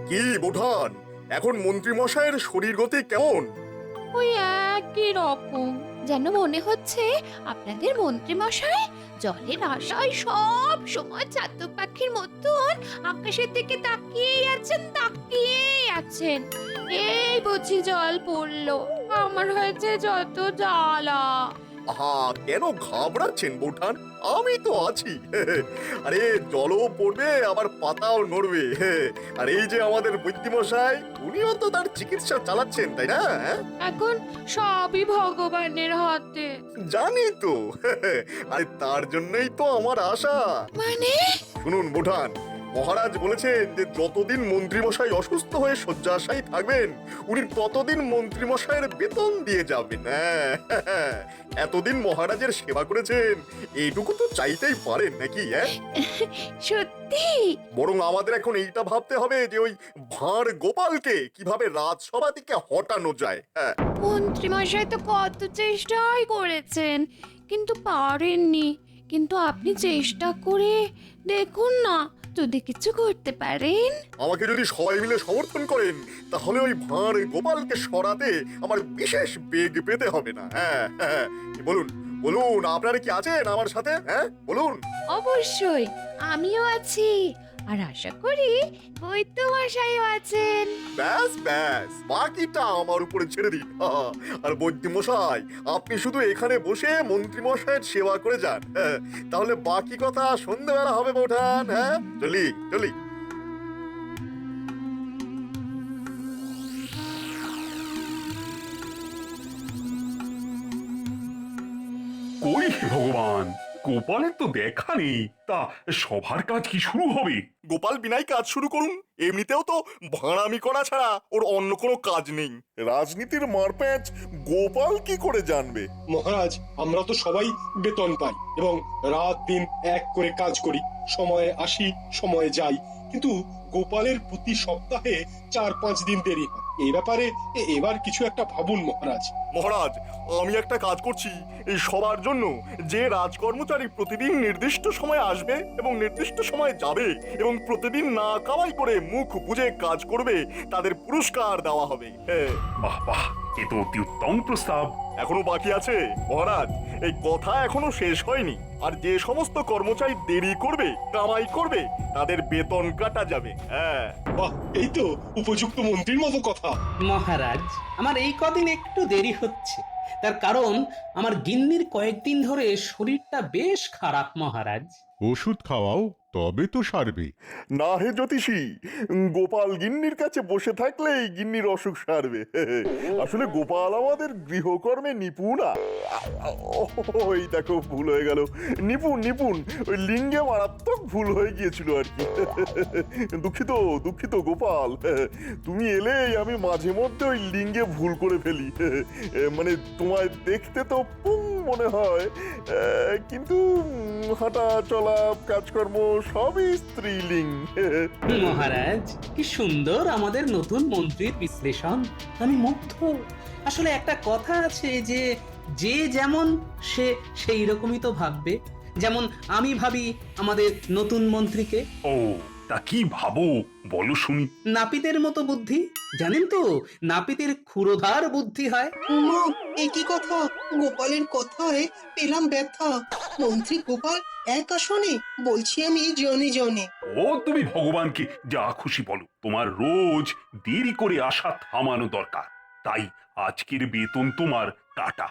কি বোঠান, এখন মন্ত্রী মশাইয়ের শরীর গতি কেমন? ওই একই রকম, যেন মনে হচ্ছে আপনাদের মন্ত্রী মশাই জলের আশায় সব সময় চাতক পাখির মতন আকাশের দিকে তাকিয়েই আছেন। এই বুঝি জল পড়লো, আমার হয়েছে যত জ্বালা। আহা, কেন ঘাবড়াচ্ছেন বোঠান? আমি তো আছি। আরে জলও পড়বে, আবার পাতাও নড়বে। আর এই যে আমাদের বৈদ্যমশাই, উনিও তো তার চিকিৎসা চালাচ্ছেন, তাই না? এখন সবই ভগবানের হাতে। জানি তো। আরে তার জন্যই তো আমার আশা। মানে শুনুন বোঠান, মহারাজ বলেছেন যে যতদিন মন্ত্রীমশাই অসুস্থ হয়ে শয্যাশায়ী থাকবেন, উনি ততদিন মন্ত্রীমশাইয়ের বেতন দিয়ে যাবেন। হ্যাঁ, এতদিন মহারাজের সেবা করেছেন, এইটুকু তো চাইতেই পারেন নাকি? সত্যি? বরং আমাদের এখন এইটা ভাবতে হবে যে ওই ভাঁড় গোপালকে কিভাবে রাজসভা থেকে হটানো যায়। হ্যাঁ, মন্ত্রী মশাই তো কত চেষ্টাই করেছেন, কিন্তু পারেননি। কিন্তু আপনি চেষ্টা করে দেখুন না, যদি কিছু করতে পারেন। আমাকে যদি সবাই মিলে সমর্থন করেন, তাহলে ওই ভাঁড় গোপালকে সরাতে আমার বিশেষ বেগ পেতে হবে না। হ্যাঁ, বলুন বলুন, আপনারা কি আছেন আমার সাথে? হ্যাঁ বলুন। অবশ্যই, আমিও আছি, আর আশা করি বৈদ্য মশাইও আছেন। ব্যাস ব্যাস, বাকিটা আমার উপরে ছেড়ে দিন। আর বৈদ্য মশাই, আপনি শুধু এখানে বসে মন্ত্রী মশাইয়ের সেবা করে যান। হ্যাঁ, তাহলে বাকি কথা সন্ধ্যাবেলা হবে বোঠান। হ্যাঁ, চলি চলি। কই হে ভগবান, গোপালের তো দেখা নেই। তা সভার কাজ কি শুরু হবে? গোপাল বিনাই কাজ শুরু করুন। এমনিতেও তো ভাড়ামি করা ছাড়া ওর অন্য কোনো কাজ নেই। রাজনীতির মারপ্যাঁচ গোপাল কি করে জানবে? মহারাজ, আমরা তো সবাই বেতন পাই এবং রাত দিন এক করে কাজ করি, সময়ে আসি সময়ে যাই, কিন্তু গোপালের প্রতি সপ্তাহে 4-5 দিন দেরি হয়। এই ব্যাপারে এবার কিছু একটা ভাবুন মহারাজ। মহারাজ, আমি একটা কাজ করছি এই সবার জন্য। যে রাজকর্মচারী প্রতিদিন নির্দিষ্ট সময়ে আসবে এবং নির্দিষ্ট সময়ে যাবে এবং প্রতিদিন না কামাই করে মুখ বুজে কাজ করবে, তাদের পুরস্কার দেওয়া হবে। হ্যাঁ, বাহ বাহ, এ তো অতি উত্তম প্রস্তাব। এখনো বাকি আছে মহারাজ, এই কথা এখনো শেষ হয়নি। আর যে সমস্ত কর্মচারী দেরি করবে, কামাই করবে, তাদের বেতন কাটা যাবে। হ্যাঁ, বাহ, এই তো উপযুক্ত মন্ত্রীর মতো কথা। মহারাজ, আমার এই কদিন একটু দেরি হচ্ছে, তার কারণ আমার গিন্নির কয়েকদিন ধরে শরীরটা বেশ খারাপ মহারাজ। ওষুধ খাওয়াও, তবে তো সারবে। না হে জ্যোতিষী, গোপাল গিন্নির কাছে বসে থাকলেই গিন্নির অসুখ সারবে। আসলে গোপাল আমাদের গৃহকর্মে নিপুণ। ওই দেখো, ভুল হয়ে গেল। নিপুণ নিপুণ, ওই লিঙ্গে মারাত্মক ভুল হয়ে গিয়েছিল আর কি। দুঃখিত দুঃখিত গোপাল, তুমি এলেই আমি মাঝে মধ্যে ওই লিঙ্গে ভুল করে ফেলি। মানে তোমায় দেখতে তো পুং মনে হয়, কিন্তু হাঁটা চলা কাজকর্ম সবই স্ত্রীলিঙ্গ। মহারাজ, কি সুন্দর আমাদের নতুন মন্ত্রীর বিশ্লেষণ, আমি মুগ্ধ। আসলে একটা কথা আছে যে যে যেমন সে সেই রকমই তো ভাববে। যেমন আমি ভাবি আমাদের নতুন মন্ত্রীকে ও, তা কি ভাবো বলো শুনি। নাপিতের মতো বুদ্ধি, জানেন তো, নাপিতের ক্ষুরোধার বুদ্ধি হয়। উমা, একই কথা। গোপালের কথায় পেলাম ব্যথা। মন্ত্রী গোপাল এক আসনে, বলছি আমি জনে জনে। ও, তুমি ভগবানকে যা খুশি বলো, তোমার রোজ দেরি করে আসা থামানো দরকার। তাই আজকের বেতন তোমার কাটা।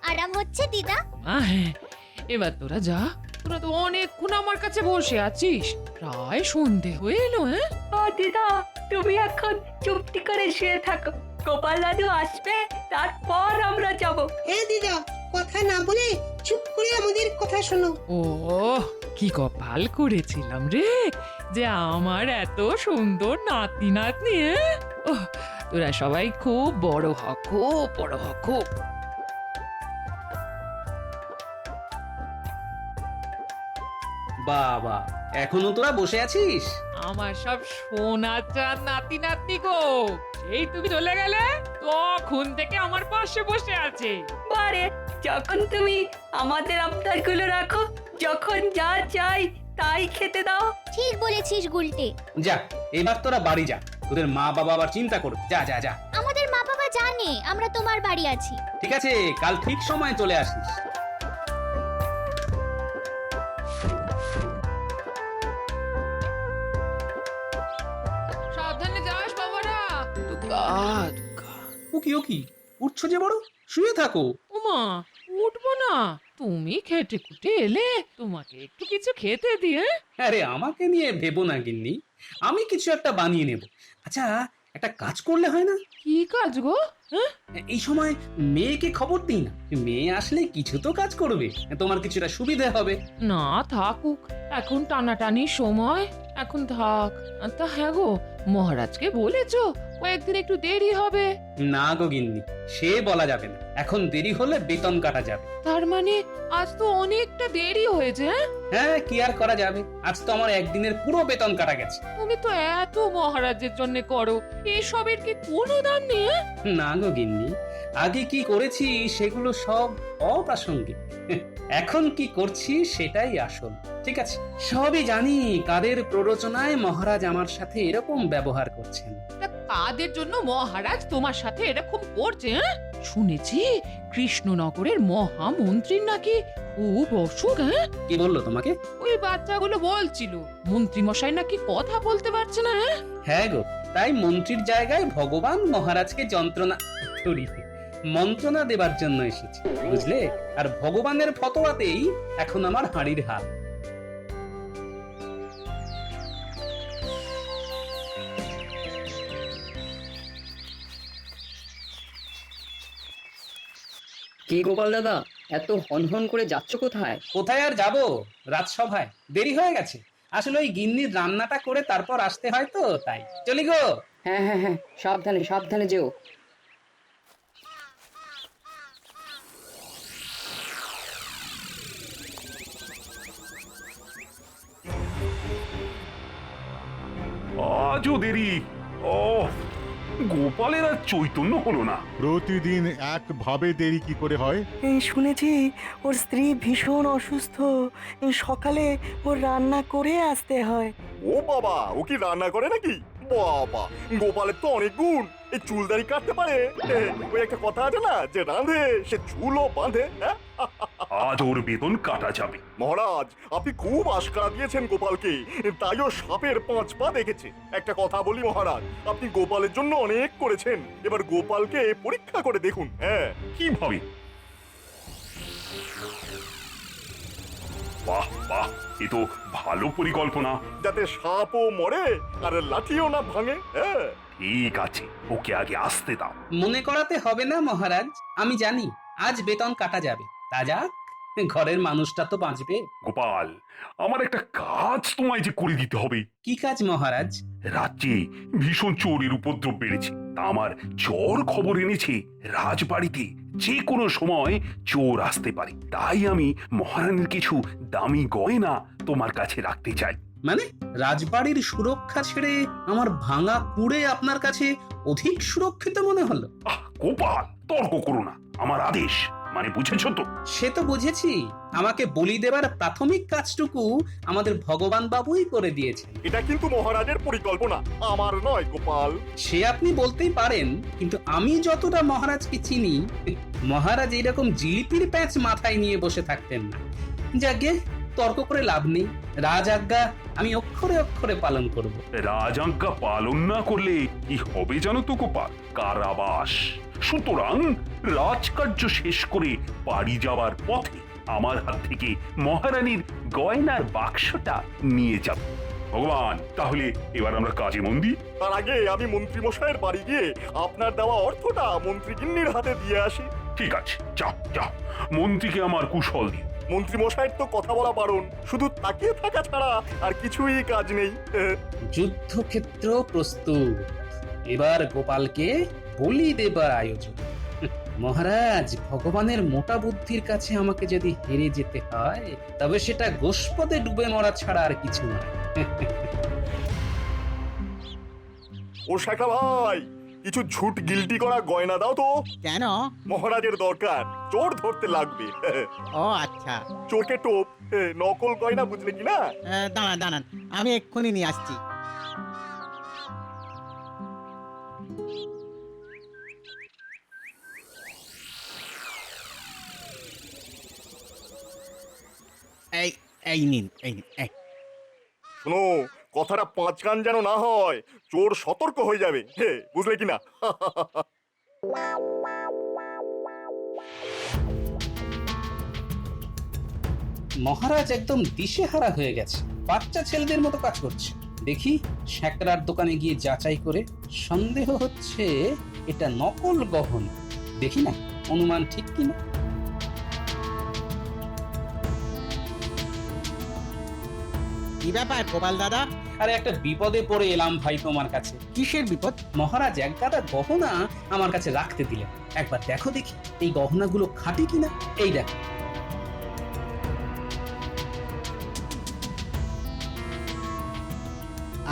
আরাম হচ্ছে দিদা? হ্যাঁ, এবার তোরা যা। তোরা তো অনেকক্ষণ আমার কাছে বসে আছিস, প্রায় সন্ধে হয়ে এলো। হ্যাঁ, ও দিদা, তুমি এখন চুপটি করে শুয়ে থাকো, গোপাল দাদু আসবে, তারপর আমরা যাব। হ্যাঁ দিদা, কথা না বলে চুপ করে আমাদের কথা শোনো। ও কি কপাল করেছিলাম রে, যে আমার এত সুন্দর নাতি নাতনি। ওহ, তোরা সবাই খুব বড় হ, খুব বড় হ, খুব। বাবা, এখনো তোরা বসে আছিস? আমার সব সোনা চাঁদ নাতি নাতনি গো, এই তুমি চলে গেলে তখন থেকে আমার পাশে বসে আছে। বারে, যখন তুমি আমাদের আবদারগুলো রাখো, যখন যা চাই তাই খেতে দাও। ঠিক বলেছিস গুলটে। যা, এবার তোরা বাড়ি যা, তোদের মা বাবা আবার চিন্তা করবে। যা যা যা। আমাদের মা বাবা জানে আমরা তোমার বাড়ি আছি। ঠিক আছে, কাল ঠিক সময় চলে আসিস। সাবধানে যাস বাবারা। ওকি ওকি, উঠছো যে বড়, শুয়ে থাকো। উমা, উঠবো না, তুমি খেটে খুটে এলে, তোমাকে একটু কিছু খেতে দিয়ে। আরে আমাকে নিয়ে ভেবো না গিন্নি, আমি কিছু একটা বানিয়ে নেব। আচ্ছা, একটা কাজ করলে হয় না? কি কাজ গো? হ্যাঁ? এই সময় মেয়েকে খবর দিই না, মেয়ে আসলে কিছু তো কাজ করবে, তোমার কিছুটা সুবিধা হবে। না থাকুক, এখন টানাটানির সময়, এখন থাক। তা হ্যাঁ গো, মহারাজকে বলেছো কয়েকদিন একটু দেরি হবে? না গো গিন্নি, সে বলা যাবে না, এখন দেরি হলে বেতন কাটা যাবে। তার মানে আজ তো অনেকটা দেরি হয়েছে। হ্যাঁ? হ্যাঁ, কি আর করা যাবে, আজ তো আমার একদিনের পুরো বেতন কাটা গেছে। তুমি তো এত মহারাজের জন্য করো, এসবের কি কোনো দাম নেই? হ্যাঁ? না গো গিন্নি, আগে কি করেছি সেগুলো সব অপ্রাসঙ্গিক, এখন কি করছি সেটাই আসল। ঠিক আছে, সবই জানি কাদের প্ররোচনায় মহারাজ আমার সাথে এরকম ব্যবহার করছেন। তা কাদের জন্য মহারাজ তোমার সাথে এরকম করছে? হ্যাঁ? শুনেছি কৃষ্ণনগরের মহামন্ত্রীর নাকি খুব অসুখ। হ্যাঁ, কি বললো তোমাকে? ওই বাচ্চাগুলো বলছিল মন্ত্রী মশাই নাকি কথা বলতে পারছে না। হ্যাঁ? হ্যাঁ গো, তাই মন্ত্রীর জায়গায় ভগবান মহারাজকে মন্ত্রণা দেবার জন্য এসেছে, বুঝলে? আর ভগবানের ফতোয়াতেই এখন আমার হাঁড়ির হাল। কি গোপাল দাদা, এত হনহন করে যাচ্ছ কোথায়? কোথায় আর যাবো, রাজসভায় দেরি হয়ে গেছে। আসলে ওই গিন্নির রান্নাটা করে তারপর আসতে হয় তো, তাই চলি গো। হ্যাঁ হ্যাঁ হ্যাঁ, সাবধানে সাবধানে যেও। আজও দেরি। ও, গোপালের আর চৈতন্য হলো না। প্রতিদিন একভাবে দেরি কি করে হয়? শুনেছি ওর স্ত্রী ভীষণ অসুস্থ, সকালে ওর রান্না করে আসতে হয়। ও বাবা, ও কি রান্না করে নাকি? বাবা, গোপালের তো অনেক গুণ, এই চুলদারি কাটতে পারে। ওই একটা কথা আছে না, যে রাঁধে সে চুলও বাঁধে। হ্যাঁ? আজ ওর বেতন কাটা যাবে। মহারাজ, আপনি খুব আশকারা দিয়েছেন গোপালকে, তাইও সাপের 5 পা দেখেছে। একটা কথা বলি মহারাজ, আপনি গোপালের জন্য অনেক করেছেন, এবার গোপালকে পরীক্ষা করে দেখুন। হ্যাঁ, কিভাবে? বাহ বাহ, এ তো ভালো পরিকল্পনা। যাতে সাপও মরে আর লাঠিও না ভাঙে। হ্যাঁ, ঠিক আছে, ওকে আগে আসতে দাও। মনে করাতে হবে না মহারাজ, আমি জানি আজ বেতন কাটা যাবে। তা যাক, ঘরের মানুষটা তো বাঁচবে। গোপাল, আমার একটা কাজ তোমায় যে করে দিতে হবে। কি কাজ মহারাজ? রাজ্যে ভীষণ চোরের উপদ্রব বেড়েছে, তা আমার চোর খবর এনেছে রাজবাড়িতে যে কোনো সময় চোর আসতে পারে। তাই আমি মহারানীর কিছু দামি গয়না তোমার কাছে রাখতে চাই। মানে রাজবাড়ির সুরক্ষা ছেড়ে আমার ভাঙা কুড়ে আপনার কাছে অধিক সুরক্ষিত মনে হলো? আহ গোপাল, তর্ক করো না, আমার আদেশ, মানে বুঝেছো তো? সে তো বুঝেছি, আমাকে বলি দেবার প্রাথমিক কাজটুকু আমাদের ভগবান বাবুই করে দিয়েছেন। এটা কিন্তু মহারাজের পরিকল্পনা, আমার নয় গোপাল। সে আপনি বলতেই পারেন, কিন্তু আমি যতটা মহারাজকে চিনি, মহারাজ এইরকম জিলিপির প্যাঁচ মাথায় নিয়ে বসে থাকতেন না। যাকে তর্ক করে লাভ নেই, রাজ আজ্ঞা আমি অক্ষরে অক্ষরে পালন করব। রাজাজ্ঞা পালন না করলে কি হবে জানো তো গোপাল? কারাবাস। সুতরাং রাজকার্য শেষ করে বাড়ি যাওয়ার পথে আমার হাত থেকে মহারানীর গয়নার বাক্সটা নিয়ে যাব। ভগবান, তাহলে এবার আমরা কাজে মন দিই। তার আগে আমি মন্ত্রী মশাইয়ের বাড়ি গিয়ে আপনার দেওয়া অর্থটা মন্ত্রী গিন্নির হাতে দিয়ে আসি। ঠিক আছে, যাও যাও, মন্ত্রীকে আমার কুশল দিও। মন্ত্রী মশাইয়ের তো কথা বলা বারণ, শুধু তাকিয়ে থাকা ছাড়া আর কিছুই কাজ নেই। যুদ্ধক্ষেত্র প্রস্তুত, এবার গোপালকে বলি দেবার আয়োজন। মহারাজ, ভগবানের মোটা বুদ্ধির কাছে আমাকে যদি হেরে যেতে হয়, তবে সেটা গোষ্পদে ডুবে মরা ছাড়া আর কিছু নয়। ও শাখা ভাই, কিছু ঝুট গিল্টি করা গয়না দাও তো। কেন? মহারাজের দরকার, চোর ধরতে লাগবে। ও আচ্ছা, চোরকে টোপ, নকল গয়না, বুঝলে কি না? দাঁড়ান দাঁড়ান, আমি এক্ষুনি নিয়ে আসছি। এই এই নিন, এই নিন, এই। শোনো, কথাটা পাঁচ কান যেন না হয়, চোর সতর্ক হয়ে যাবে, বুঝলে কি না? মহারাজ একদম দিশেহারা হয়ে গেছে, বাচ্চা ছেলেদের মতো কাজ করছে। দেখি শ্যাকরার দোকানে গিয়ে যাচাই করে, সন্দেহ হচ্ছে এটা নকল গহনা। দেখি না অনুমান ঠিক কিনা। কি ব্যাপার গোপাল দাদা? আরে একটা বিপদে পড়ে এলাম ভাই তোমার কাছে। কিসের বিপদ? মহারাজ এক গাদা গহনা আমার কাছে রাখতে দিলেন, একবার দেখো দেখি এই গহনাগুলো খাঁটি কিনা। এই দেখো।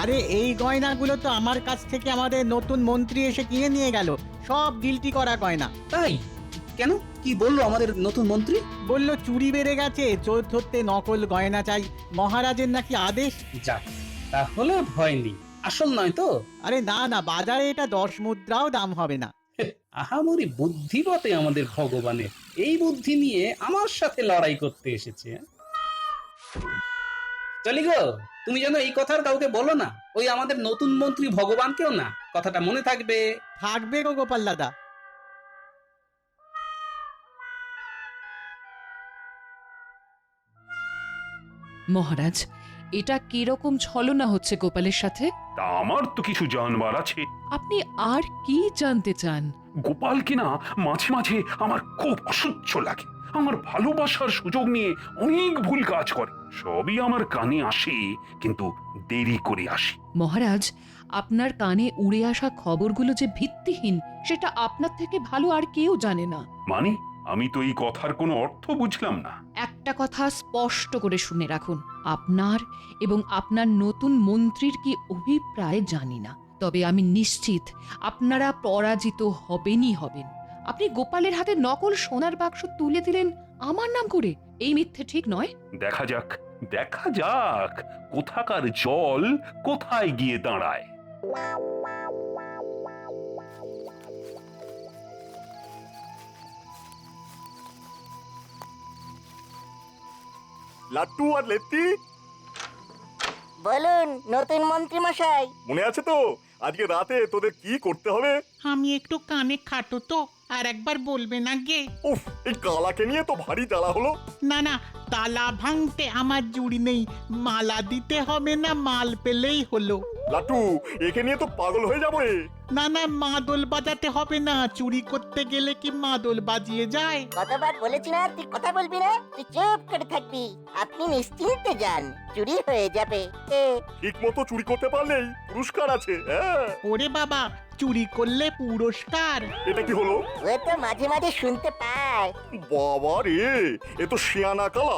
আরে এই গয়নাগুলো তো আমার কাছ থেকে আমাদের নতুন মন্ত্রী এসে কিনে নিয়ে গেল, সব গিল্টি করা গয়না। তাই? কেন, কি বললো আমাদের নতুন মন্ত্রী? বলল চুরি বেড়ে গেছে, চোর ধরতে নকল গয়না চাই, মহারাজের নাকি আদেশ। যাক, তাহলে ভয় নেই, আসল নয় তো? আরে না না, বাজারে এটা 10 মুদ্রাও দাম হবে না। আহামরি বুদ্ধি বটে আমাদের ভগবানের, এই বুদ্ধি নিয়ে আমার সাথে লড়াই করতে এসেছে। চলি গো, তুমি যেন এই কথার কাউকে বলো না, ওই আমাদের নতুন মন্ত্রী ভগবানকেও না, কথাটা মনে থাকবে। থাকবে গো গোপাল দাদা। মহারাজ, এটা কিরকম ছলনা হচ্ছে গোপালের সাথে? তা আমার তো কিছু জানবার আছে। আপনি আর কি জানতে চান? গোপালকে না মাঝে মাঝে আমার খুব অসহ্য লাগে। আমার ভালোবাসার সুযোগ নিয়ে অনেক ভুল কাজ করে, সবই আমার কানে আসে, কিন্তু দেরি করে আসে। মহারাজ, আপনার কানে উড়ে আসা খবরগুলো যে ভিত্তিহীন, সেটা আপনার থেকে ভালো আর কেউ জানে না। মানে, আমি তো এই কথার কোনো অর্থ বুঝলাম না। একটা কথা স্পষ্ট করে শুনে রাখুন, আপনার এবং আপনার নতুন মন্ত্রীর কি অভিপ্রায় জানি না, তবে আমি নিশ্চিত আপনারা পরাজিত হবেনই হবেন। আপনি গোপালের হাতে নকল সোনার বাক্স তুলে দিলেন আমার নাম করে, এই মিথ্যে ঠিক নয়। দেখা যাক, দেখা যাক কোথাকার জল কোথায় গিয়ে দাঁড়ায়। লাট্টু আর লেত্তি, বলুন নতুন মন্ত্রী মশাই। মনে আছে তো আজকে রাতে তোদের কি করতে হবে? আমি একটু কানে খাটো তো, আর একবার বলবেন আগে। উফ, এই কালাকে নিয়ে তো ভারী জ্বালা হলো। না না, তালা ভাঙতে আমার জুড়ি নেই, মালা দিতে হবে না, মাল পেলেই হলো। লাট্টু, একে নিয়ে তো পাগল হয়ে যাবো রে। না না, মাদল বাজাতে হবে না, চুরি করতে গেলে কি মাদল বাজিয়ে যায়? কতবার বলেছি না তুই কথা বলবি না, তুই চুপ করে থাকবি। আপনি নিশ্চিন্তে যান, চুরি হয়ে যাবে। ঠিক মতো চুরি করতে পারলেই পুরস্কার আছে। ওরে বাবা, চুরি করলে পুরস্কার? এটা কি হলো? ও তো মাঝে মাঝে শুনতে পায়। বাবা রে, এ তো শিয়ানা কালা।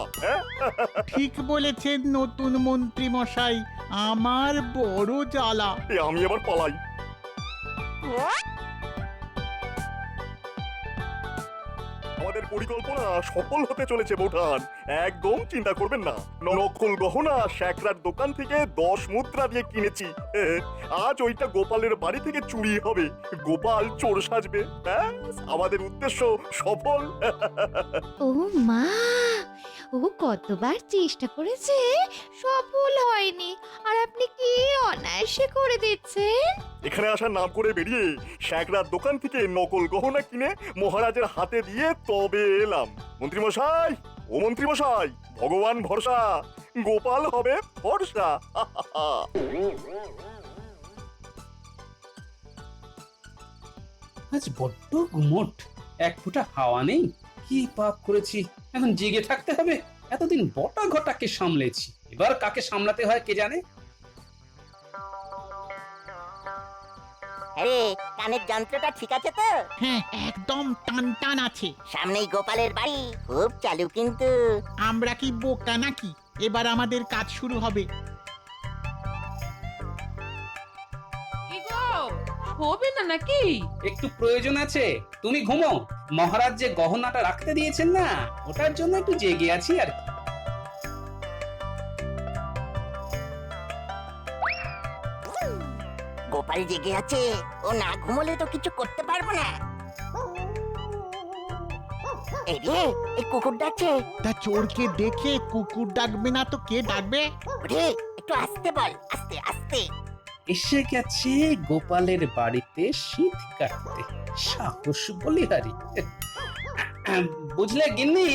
ঠিক বলেছেন নতুন মন্ত্রী মশাই, আমার বড় জ্বালা। আমি এবার পালাই। আমাদের পরিকল্পনা সফল হতে চলেছে বোঠান, একদম চিন্তা করবেন না। নকল গহনা শ্যাকরার দোকান থেকে 10 মুদ্রা দিয়ে কিনেছি। আজ ওইটা গোপালের বাড়ি থেকে চুরি হবে, গোপাল চোর সাজবে, ব্যাস আমাদের উদ্দেশ্য সফল। ও মা, ও কতবার চেষ্টা করেছে, সফল হয়নি, আর আপনি কি অনায়াসে করে দিচ্ছেন। এখানে আসার নাম করে বেরিয়ে শ্যাকরার দোকান থেকে নকল গহনা কিনে মহারাজের হাতে দিয়ে তবে এলাম। মন্ত্রী মশাই, ও মন্ত্রী মশাই, ভগবান ভরসা, গোপাল হবে ভরসা। আজ বড্ড গুমোট, এক ফোঁটা হাওয়া নেই। কি পাপ করেছি, এখন জেগে থাকতে হবে। এতদিন বটা ঘটাকে সামলেছি, এবার কাকে সামলাতে হয় কে জানে। আরে কানের যন্ত্রটা ঠিক আছে তো? হ্যাঁ, একদম টান টান আছে। সামনেই গোপালের বাড়ি, খুব চালু কিন্তু। আমরা কি বোকা নাকি? এবার আমাদের কাজ শুরু হবে। কি গো, হবে না নাকি? একটু প্রয়োজন আছে, তুমি ঘুমো। মহারাজ যে গহনাটা রাখতে দিয়েছেন না, ওটার জন্য একটু জেগে আছি আর কি। গোপাল জেগে আছে, ও না ঘুমোলে তো কিছু করতে পারবো না। এই রে, এই কুকুর ডাকছে। তা চোরকে দেখে কুকুর ডাকবে না তো কে ডাকবে? ওরে একটু আস্তে বল, আস্তে আস্তে। এসে গেছে গোপালের বাড়িতে শীত কাটতে, সাহস বলিহারি। বুঝলে গিন্নি,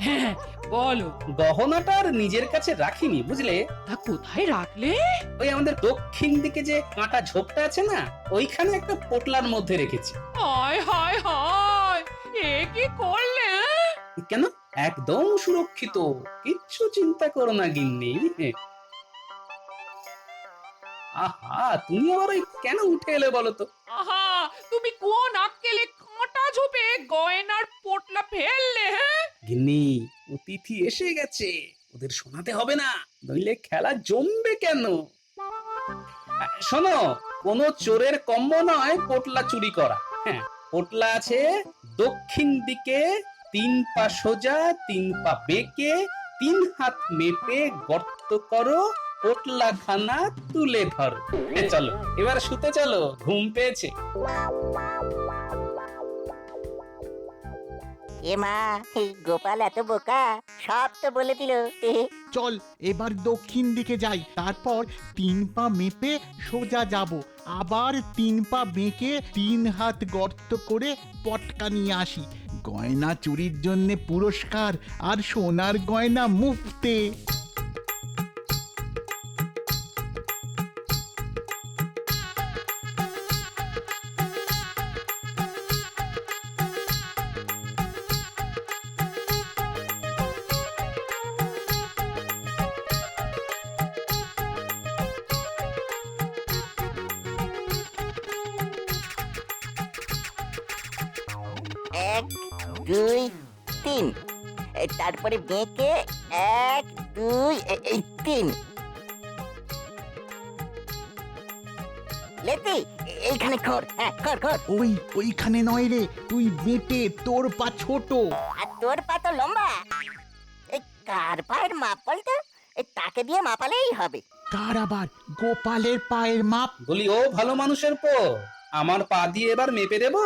হ্যাঁ বলো, গহনাটা আর নিজের কাছে রাখিনি, বুঝলে। তা কোথায় রাখলে? ওই আমাদের দক্ষিণ দিকে যে কাঁটা ঝোপটা আছে না, ওইখানে একটা পোটলার মধ্যে রেখেছি। হায় হায় হায়, এ কি করলে? কেন, একদম সুরক্ষিত, কিচ্ছু চিন্তা করো না গিন্নি। আহা, তুমি আবার ওই কেন উঠে এলে বলো তো? আহা, তুমি কোন আক্কেলে কাঁটা ঝোপে গয়নার পোটলা ফেললে? হ্যাঁ গিন্নি, অতিথি এসে গেছে, ওদের শোনাতে হবে না, নইলে খেলা জমবে কেন। শোনো, কোন চোরের কম্ম নয় পোটলা চুরি করা। হ্যাঁ, পোটলা আছে দক্ষিণ দিকে, 3 পা সোজা, 3 পা বেঁকে, 3 হাত মেপে গর্ত করো, পোটলা খানা তুলে ধরো। চলো এবার শুতে চলো, ঘুম পেয়েছে। এ মা, এই গোপাল এত বোকা, সব তো বলে দিল। চল এবার দক্ষিণ দিকে যাই, তারপর 3 পা মেপে সোজা যাব, আবার 3 পা বেঁকে 3 হাত গর্ত করে পটকা নিয়ে আসি। গয়না চুরির জন্য পুরস্কার, আর সোনার গয়না মুফতে। এক, দুই, তিন, তারপরে বেঁকে 1, 2, এই 3। লেতি, এইখানে খড়, হ্যাঁ খড় খড়। ওইখানে নয় রে, তুই বেটে, তোর পা ছোট। আর তোর পা তো লম্বা। এই কার পায়ের মাপ বলতো? তাকে দিয়ে মাপালেই হবে। কার আবার? গোপালের পায়ের মাপ? বলি, ও ভালো মানুষের পো, আমার পা দিয়ে এবার মেপে দেবো।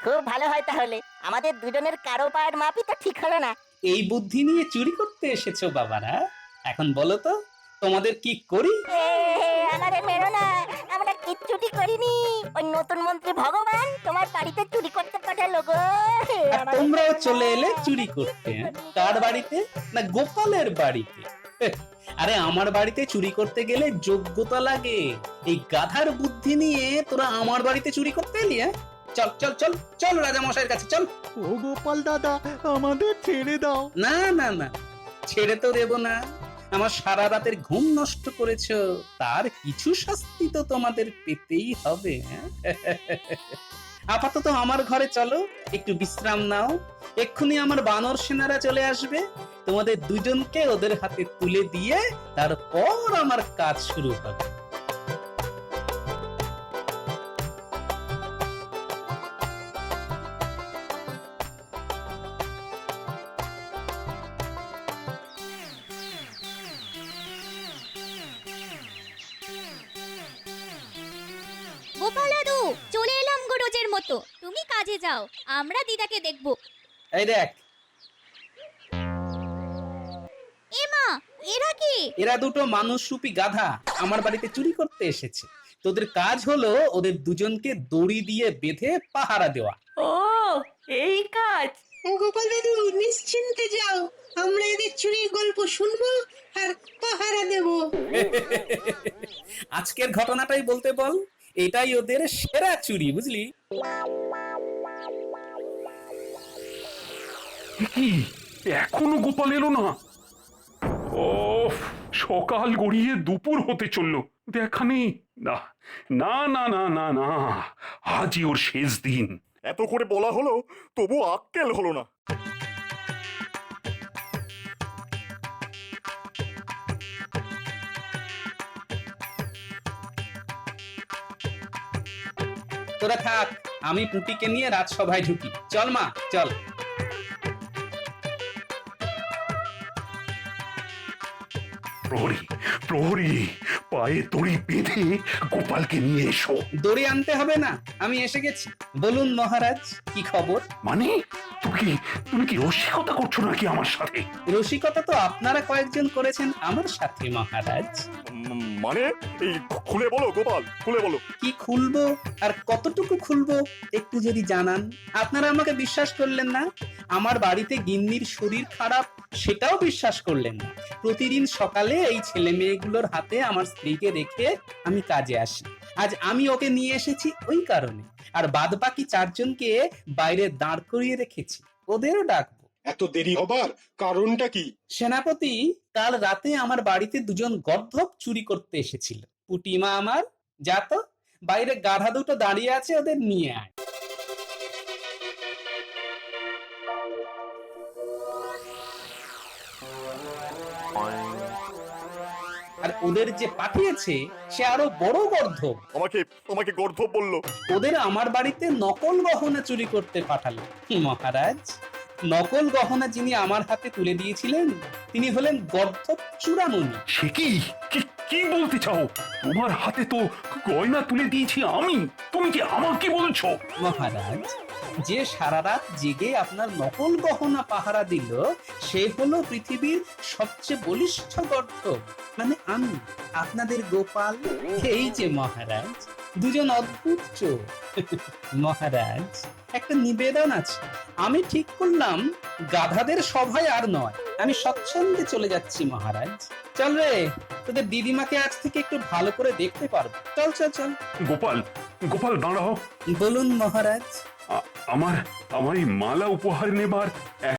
খুব ভালো হয় তাহলে, আমাদের দুজনের কারো পায়ের মাপই তো ঠিক হলো না। এই বুদ্ধি নিয়ে চুরি করতে এসেছো বাবারা? এখন বলো তো, তোমাদের কি করি? আমারে মেরো না, আমরা কিচ্ছুটি করিনি। ওই নতুন মন্ত্রী ভগবান তোমার বাড়িতে চুরি করতে পাঠালো গো। আর তোমরাও চলে এলে চুরি করতে। কার বাড়িতে? না গোপালের বাড়িতে। আরে আমার বাড়িতে চুরি করতে গেলে যোগ্যতা লাগে, এই গাধার বুদ্ধি নিয়ে তোরা আমার বাড়িতে চুরি করতে এলি? চল চল চল চল রাজা মশাইয়ের কাছে চল। ও গোপাল দাদা, আমাদের ছেড়ে দাও। না না না, ছেড়ে তো দেব না। আমার সারা রাতের ঘুম নষ্ট করেছো, তার কিছু শাস্তি তো তোমাদের পেতেই হবে। আপাতত আমার ঘরে চলো, একটু বিশ্রাম নাও। এক্ষুনি আমার বানর সেনারা চলে আসবে, তোমাদের দুজনকে ওদের হাতে তুলে দিয়ে তারপর আমার কাজ শুরু হবে। গোপাল দাদু, চলে এলাম গো রোজের মতো। তুমি কাজে যাও, আমরা দিদাকে দেখবো। এই দেখ, এমা, এরা কি? এরা দুটো মানুষরূপী গাধা আমার বাড়িতে চুরি করতে এসেছে। তোদের কাজ হলো ওদের দুজনকে দড়ি দিয়ে বেঁধে পাহারা দেওয়া। ও, এই কাজ? গোপাল দাদু নিশ্চিন্তে যাও, আমরা এদের চুরির গল্প শুনবো আর পাহারা দেব। আজকের ঘটনাটাই বলতে বল, এটাই ওদের সেরা চুরি, বুঝলি? কি এখনো গোপাল এলো না? ও, সকাল গড়িয়ে দুপুর হতে চললো, দেখা নেই। না না না না না না, আজই ওর শেষ দিন। এত করে বলা হলো, তবু আক্কেল হলো না। তোরা থাক, আমি পুটিকে নিয়ে রাজসভায় ঢুকি। চল মা, চল। প্রহরী, প্রহরী, পায়ে দড়ি বেঁধে গোপালকে নিয়ে এসো। দড়ি আনতে হবে না, আমি এসে গেছি। বলুন মহারাজ, কি খবর? মানে তুমি কি রসিকতা করছো নাকি আমার সাথে? রসিকতা তো আপনারা কয়েকজন করেছেন আমার সাথে মহারাজ। মানে এই খুলে বলো গোপাল, খুলে বলো। কি খুলবো আর কতটুকু খুলবো একটু যদি জানান। আপনারা আমাকে বিশ্বাস করলেন না, আমার বাড়িতে গিন্নির শরীর খারাপ সেটাও বিশ্বাস করলেন না। প্রতিদিন সকালে এই ছেলে মেয়েগুলোর হাতে আমার স্ত্রীকে রেখে আমি কাজে আসি। আজ আমি ওকে নিয়ে এসেছি ওই কারণে, আর বাদ বাকি 4 জনকে বাইরে দাঁড় করিয়ে রেখেছি, ওদেরও ডাকবো। এত দেরি হবার কারণটা কি? সেনাপতি, কাল রাতে আমার বাড়িতে 2 জন গর্ধব চুরি করতে এসেছিল। পুটিমা আমার, যা তো বাইরে গাধা দুটো দাঁড়িয়ে আছে, ওদের নিয়ে আয়। আর ওদের যে পাঠিয়েছে সে আরো বড় গর্ধব। আমাকে গর্ধব বললো। ওদের আমার বাড়িতে নকল গহনা চুরি করতে পাঠালো। মহারাজ, নকল গহনা যিনি আমার হাতে তুলে দিয়েছিলেন তিনি হলেন গর্ধব চূড়ামণি। সে কি কি বলতে চাও? তোমার হাতে তো গয়না তুলে দিয়েছি আমি, তুমি কি আমাকে বলছো? মহারাজ, যে সারা রাত জেগে আপনার নকল গহনা পাহারা দিল সে হলো পৃথিবীর সবচেয়ে বলিষ্ঠ গর্ধব, মানে আমি, আপনাদের গোপাল। এই যে মহারাজ, 2 জন অদ্ভুত চোর। মহারাজ, একটা নিবেদন আছে। আমি ঠিক করলাম গাধাদের সভায় আর নয়, আমি স্বচ্ছন্দে চলে যাচ্ছি মহারাজ। চল রে, তোদের দিদিমাকে আজ থেকে একটু ভালো করে দেখতে পারবো। চল চল চল। গোপাল দাঁড়াও। বলুন মহারাজ। আমার এই মালা উপহার নেবার